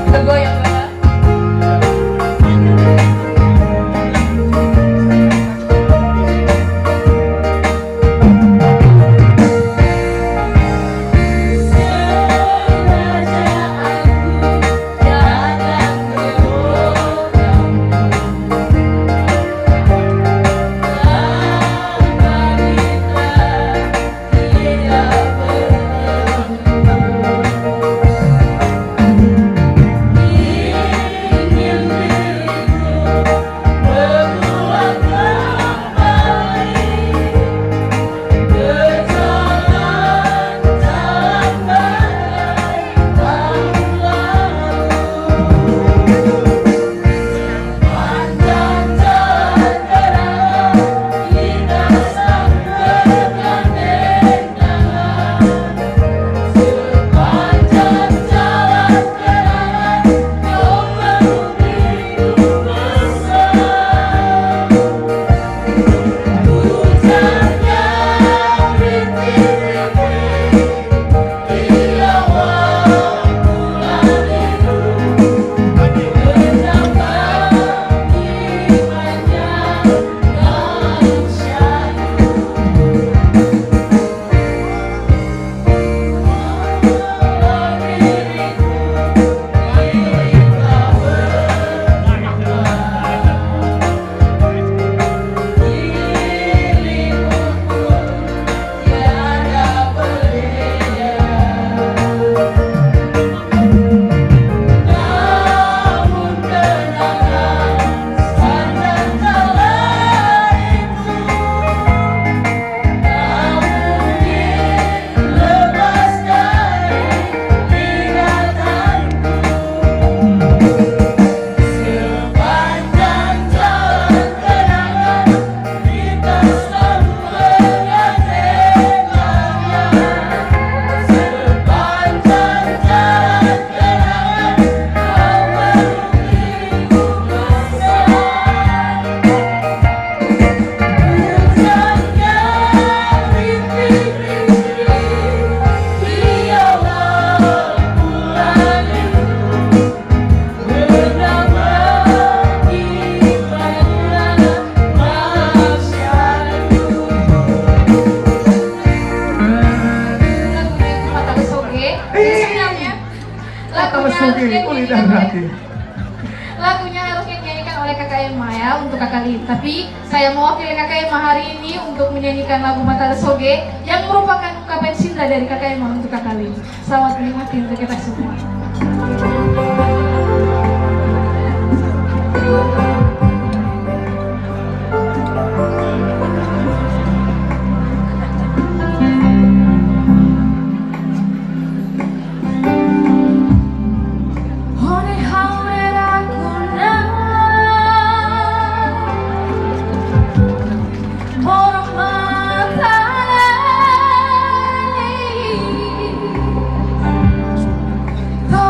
Kita goyang ya. Lagunya harusnya dinyanyikan oleh Kakak Emma ya untuk Kakak Lin. Tapi saya mewakili Kakak Emma hari ini untuk menyanyikan lagu Mata Lesoge yang merupakan ungkapan cinta dari Kakak Emma untuk Kakak Lin. Selamat menikmati untuk kita semua. Kau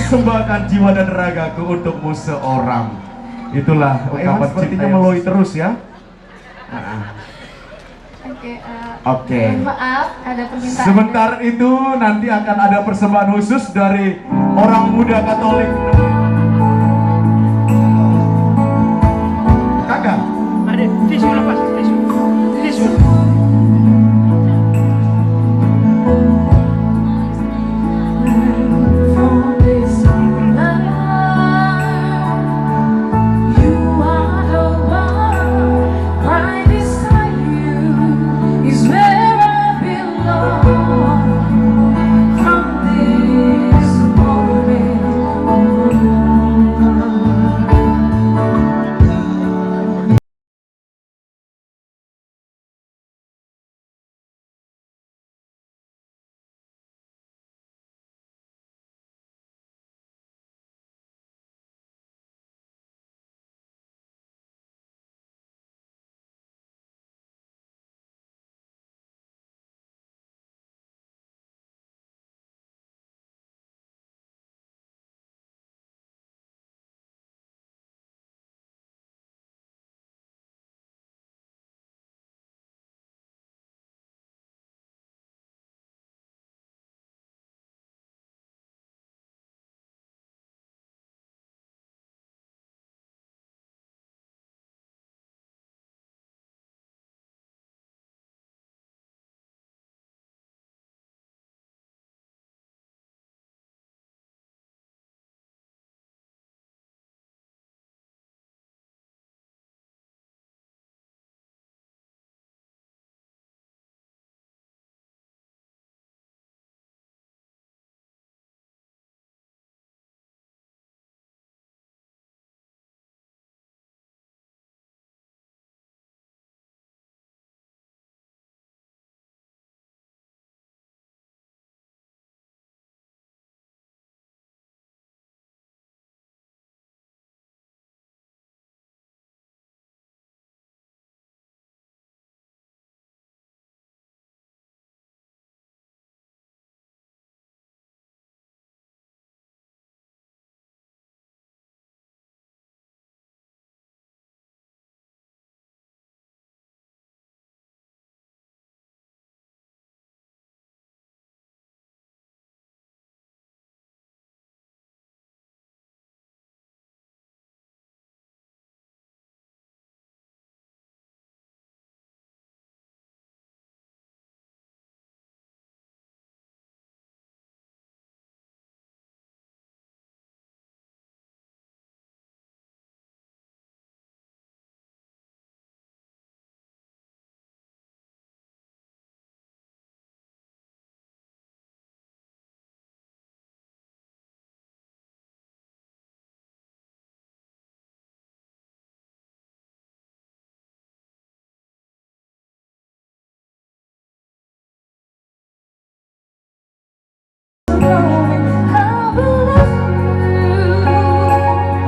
persembahkan jiwa dan ragaku untukmu seorang. Itulah ungkapan sepertinya cinta meloi terus ya. Oke, mohon maaf, ada permintaan. Sebentar itu nanti akan ada persembahan khusus dari orang muda Katolik. Kakak. Ada tisu lepas, tisu.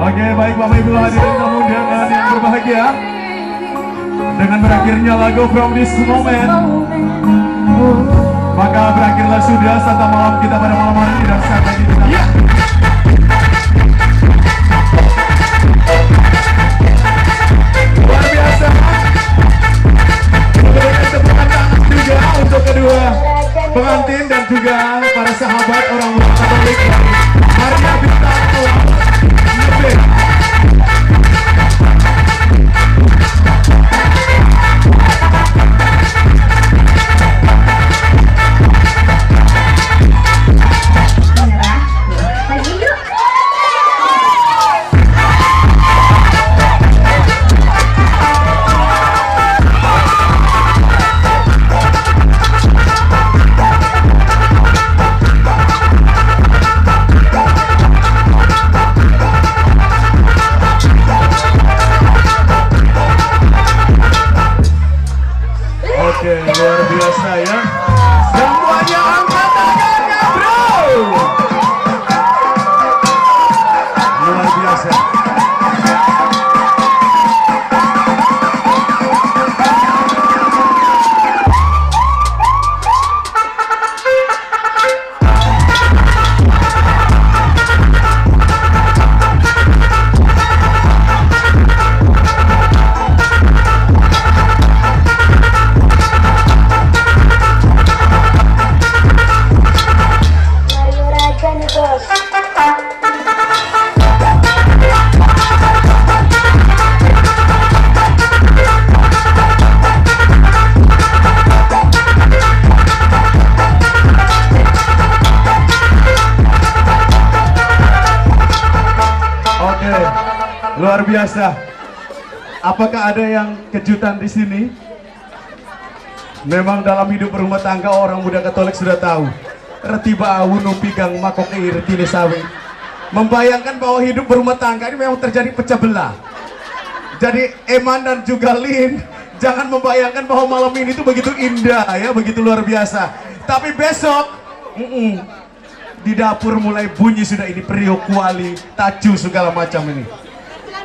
Oke, baik Bapak Ibu hadirin tamu undangan yang berbahagia. Dengan berakhirnya lagu From This Moment, maka berakhirlah sudah Santa Malam kita pada malam hari ini dan saat lagi kita luar biasa. Berikan tepuk tangan juga untuk kedua pengantin dan juga para sahabat orang muda Katolik Maria Bintang Lebih. Oke, luar biasa ya. Semuanya angkat tangannya, bro. Luar biasa. biasa. Apakah ada yang kejutan di sini? Memang dalam hidup berumah tangga orang muda Katolik sudah tahu. Retiba awunu pigang makok irtile sawe. Membayangkan bahwa hidup berumah tangga ini memang terjadi pecah belah. Jadi Eman dan juga Lin, jangan membayangkan bahwa malam ini tuh begitu indah ya, begitu luar biasa. Tapi besok, di dapur mulai bunyi sudah ini periuk kuali, tacu segala macam ini.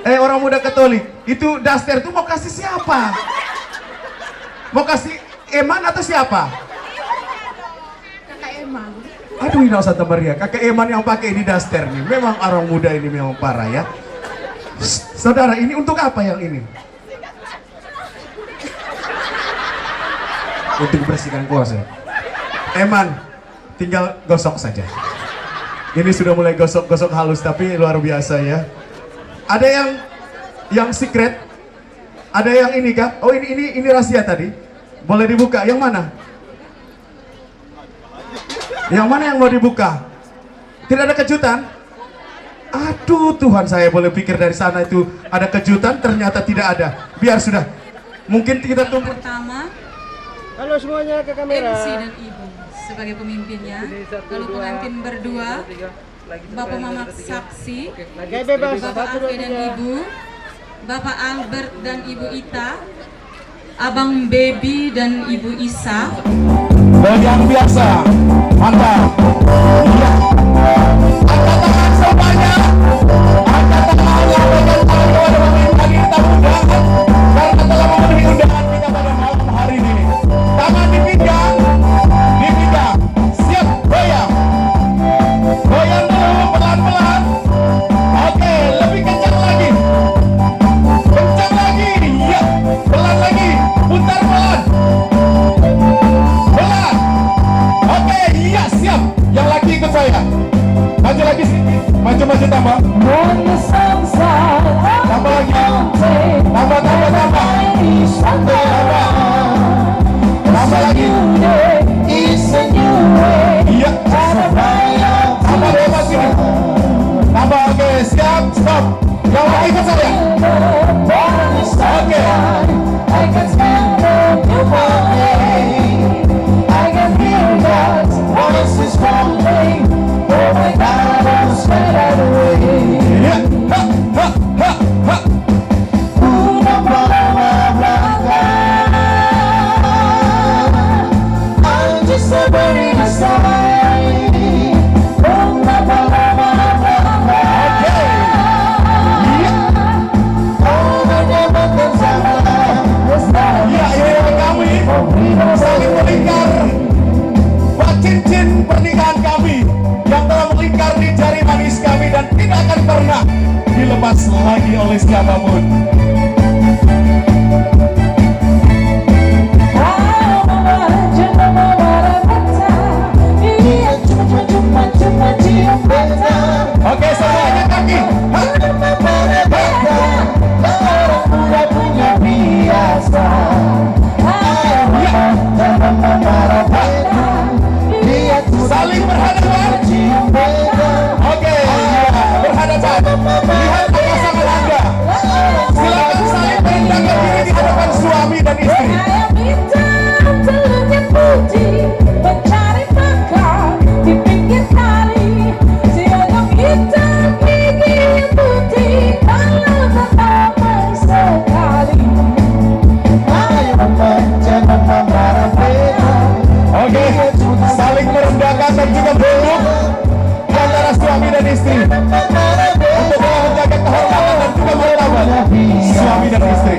Orang muda Katolik, itu daster tuh mau kasih siapa? Mau kasih Eman atau siapa? Kakak Eman. Aduh, Ina Santa Maria, kakak Eman yang pakai ini daster nih. Memang orang muda ini memang parah ya. Saudara, ini untuk apa yang ini? Untuk bersihkan kuasa. Eman, tinggal gosok saja. Ini sudah mulai gosok-gosok halus, tapi luar biasa ya. Ada yang secret? Ada yang ini kah? Oh, ini rahasia tadi. Boleh dibuka. Yang mana? Yang mana yang mau dibuka? Tidak ada kejutan? Aduh, Tuhan, saya boleh pikir dari sana itu ada kejutan, ternyata tidak ada. Biar sudah. Mungkin kita tunggu. Pertama, Halo semuanya ke kamera. MC dan Ibu sebagai pemimpinnya. Lalu pengantin berdua, Bapak Mamat Saksi, Bapak Arke dan Ibu, Bapak Albert dan Ibu Ita, Abang Baby dan Ibu Isa. Yang biasa, mantap. Iya. Angkat tangan semuanya. Angkat tangan yang bagian tangan kepada pemimpin kita undangan. Karena telah memenuhi undangan kita pada malam hari ini. Tangan dipinggang. Siap, goyang. Goyang dulu pelan-pelan. Oke, lebih kencang lagi. Kencang lagi. Ya, pelan lagi. Putar pelan. Pelan. Oke, iya siap. Yang lagi ikut saya. Maju lagi sedikit. Maju tambah. Tambah lagi. Tambah. Tambah lagi. Iya. Tambah hebat sini. Tambah, oke, siap, stop. Yang lagi ikut saya. Oke. Iya. Ha. Saling melingkar. Buat cincin pernikahan kami yang telah melingkar di jari manis kami dan tidak akan pernah dilepas lagi oleh siapapun. Oke, semuanya kaki. Saling berhadapan. Oke, berhadapan. Lihat pasangan Anda. Silakan saling merendahkan diri di hadapan suami dan istri. Oke, saling merendahkan dan juga duduk di antara suami dan istri untuk menjaga kehormatan dan juga martabat suami dan istri.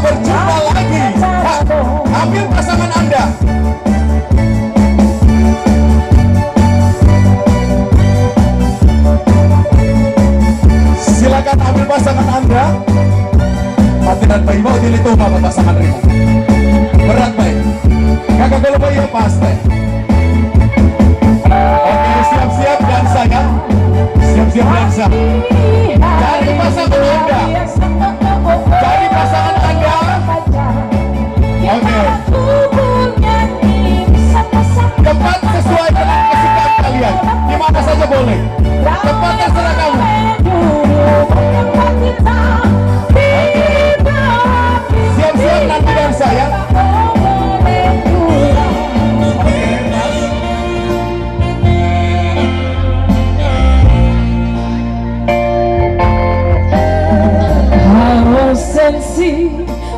berjumpa lagi. Ambil pasangan Anda. Silakan ambil pasangan Anda. Patiran bayi mau dilito apa pasangan Rima. Berat baik. Kakak kalau bayi pasti. Oke, siap-siap dansa ya. Siap-siap dansa. Cari pasangan Anda. Cari pasangan Anda. Oke. Tempat sesuai dengan kesukaan kalian. Di mana saja boleh. Tempat terserah kamu. Siap-siap nanti dansa ya.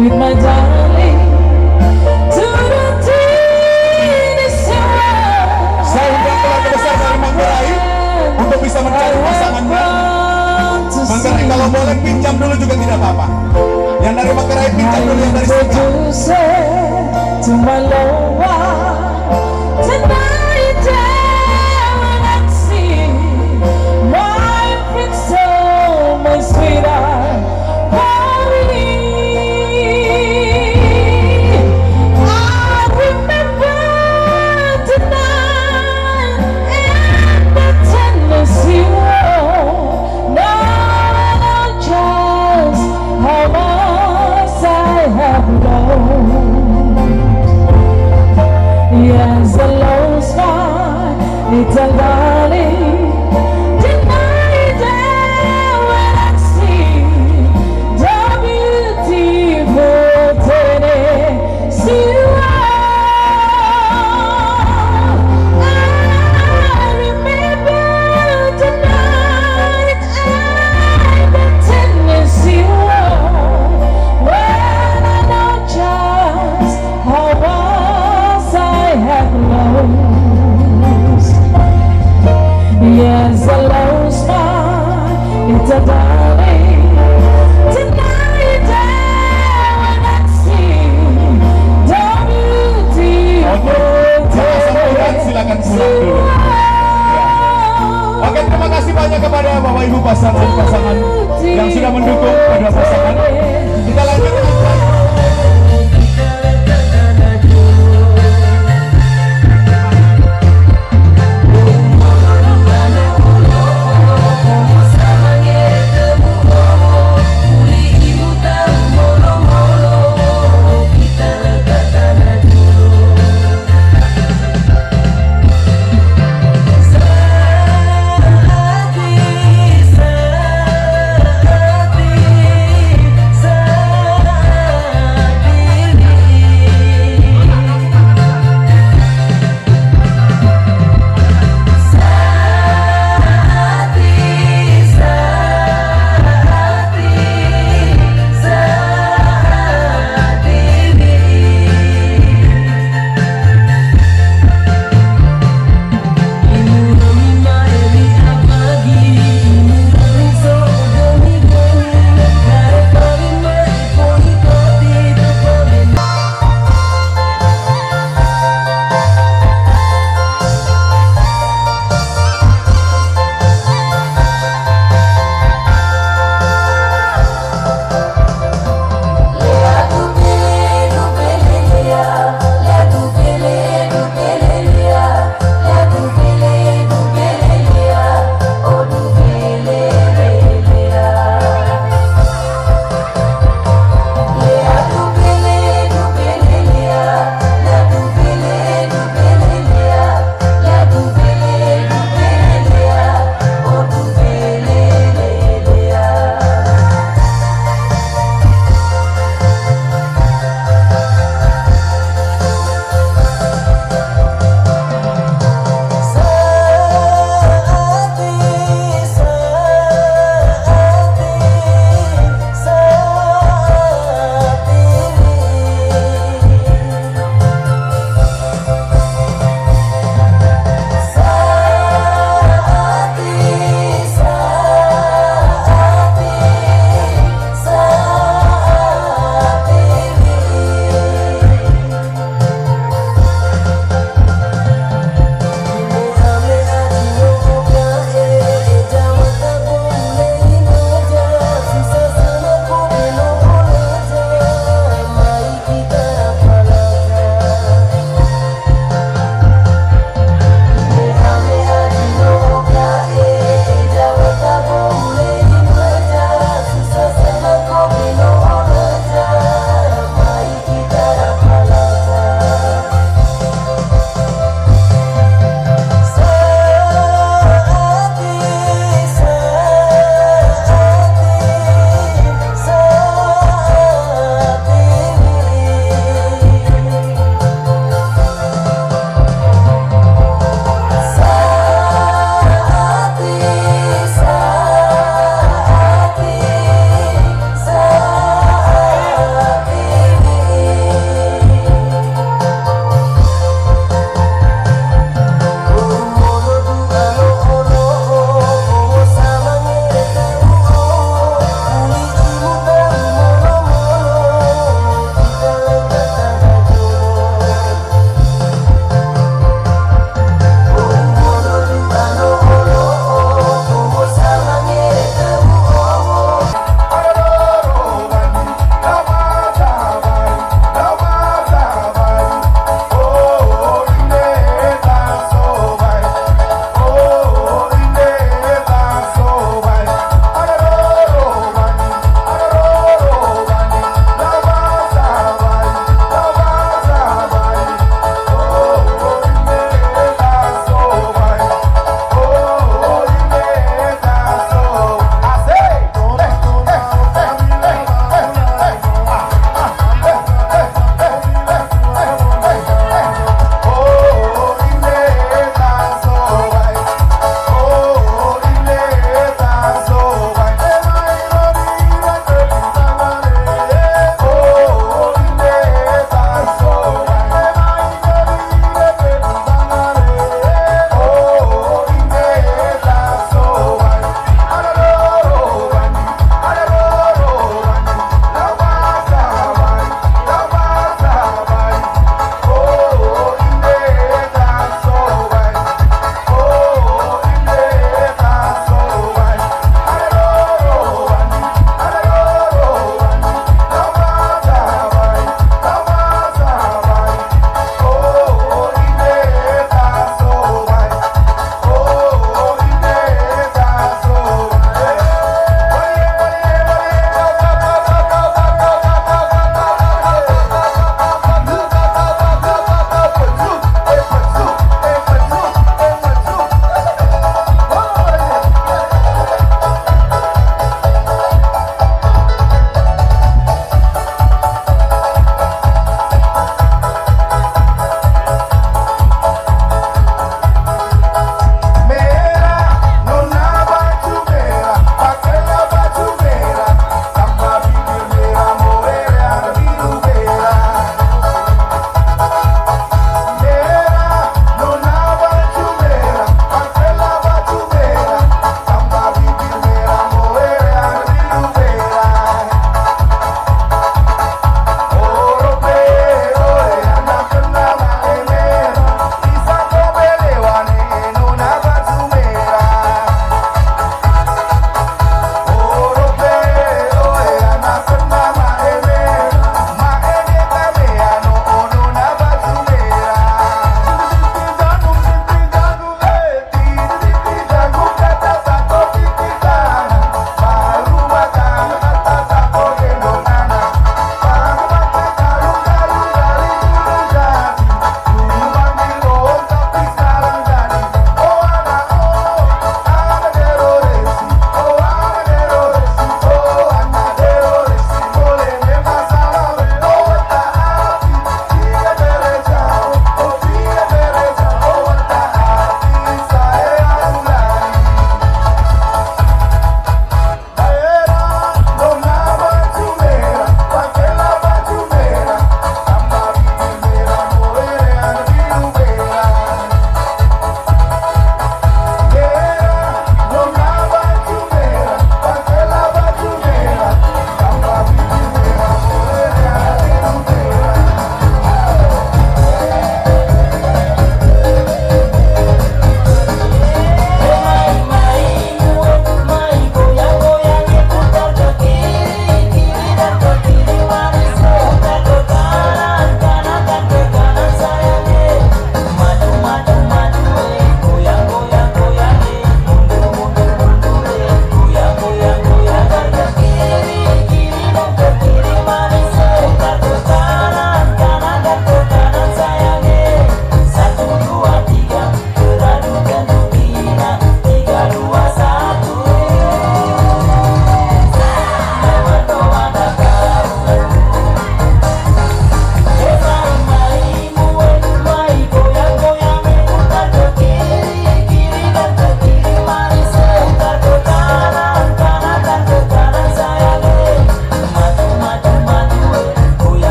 With my darling to the teeniest world. Saya undang keluarga besar dari Manggarai untuk bisa mencari pasangannya. Manggarai kalau boleh pinjam dulu juga tidak apa-apa. Yang dari Manggarai pinjam dulu, yang dari Sika. To my loved one tonight, when I see my prince, oh my sweetheart, I remember tonight and the Tennessee War. Now I know just how much I have lost. Yes, I lost my little darling. Tonight, when I see the beautiful Tennessee Walk, I remember tonight and the Tennessee Walk, when I know just how much I have lost. Yes, I lost my little darling. Tonight, when I see the beautiful Silakan pulang dulu. Oke, terima kasih banyak kepada Bapak Ibu pasangan-pasangan yang sudah mendukung pada pasangan. Kita lanjutkan.